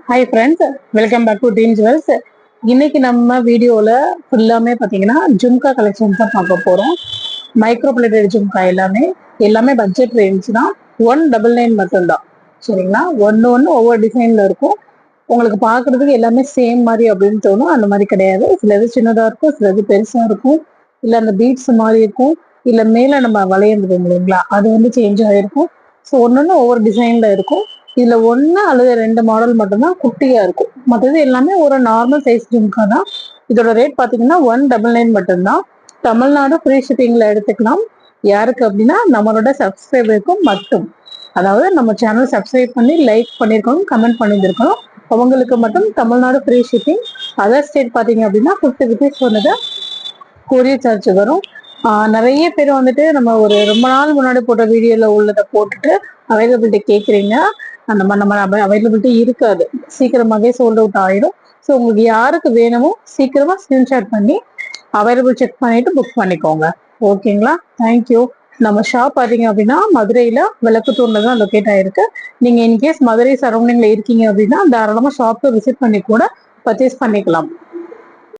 Hi friends, welcome back to dream jewels. இன்னைக்கு நம்ம வீடியோவில் ஃபுல்லாமே பார்த்தீங்கன்னா ஜும்கா கலெக்ஷன் தான் பார்க்க போகிறோம். மைக்ரோ பிளேட்டட் ஜும்கா எல்லாமே பட்ஜெட் ரேஞ்ச் தான். 199 மட்டும்தான். சரிங்களா? ஒன்று ஒவ்வொரு டிசைனில் இருக்கும். உங்களுக்கு பார்க்குறதுக்கு எல்லாமே சேம் மாதிரி அப்படின்னு தோணும். அந்த மாதிரி கிடையாது. சிலது சின்னதாக இருக்கும், சிலது பெருசாக இருக்கும், இல்லை அந்த பீட்ஸ் மாதிரி இருக்கும், இல்லை மேலே நம்ம வளையறது இல்லைங்களா, அது சேஞ்ச் ஆகிருக்கும். ஸோ ஒன்று ஒவ்வொரு டிசைனில் இருக்கும். இதுல ஒண்ணு அல்லது ரெண்டு மாடல் மட்டும்தான் குட்டியா இருக்கும். மற்றது எல்லாமே ஒரு நார்மல் சைஸ் ஜும்கா தான். இதோட ரேட் பாத்தீங்கன்னா 199 மட்டும்தான். தமிழ்நாடு ஃப்ரீ ஷிப்பிங்ல எடுத்துக்கலாம். யாருக்கு அப்படின்னா நம்மளோட சப்ஸ்கிரைபருக்கும் மட்டும். அதாவது நம்ம சேனல் சப்ஸ்கிரைப் பண்ணி லைக் பண்ணிருக்கணும், கமெண்ட் பண்ணியிருக்கணும். அவங்களுக்கு மட்டும் Tamil Nadu free shipping. Other state பாத்தீங்க அப்படின்னா 50 ருபீஸ் சொன்னது கொரியர் சார்ஜ் வரும். நிறைய பேர் நம்ம ஒரு ரொம்ப நாள் முன்னாடி போட்ட வீடியோல உள்ளதை போட்டுட்டு அவைலபிலிட்டி கேட்குறீங்க. நம்ம அவைலபிலிட்டி இருக்காது, சீக்கிரமாகவே சோல்ட் அவுட் ஆயிடும். ஸோ உங்களுக்கு யாருக்கு வேணுமோ சீக்கிரமா ஸ்கிரீன்ஷாட் பண்ணி அவைலபிள் செக் பண்ணிட்டு புக் பண்ணிக்கோங்க. ஓகேங்களா? தேங்க்யூ. நம்ம ஷாப் பார்த்தீங்க அப்படின்னா மதுரையில விளக்குத்தூர்ல தான் லொக்கேட் ஆயிருக்கு. நீங்க இன்கேஸ் மதுரை சரௌண்டிங்ல இருக்கீங்க அப்படின்னா தாராளமா ஷாப்க்கு விசிட் பண்ணி கூட பர்ச்சேஸ் பண்ணிக்கலாம்.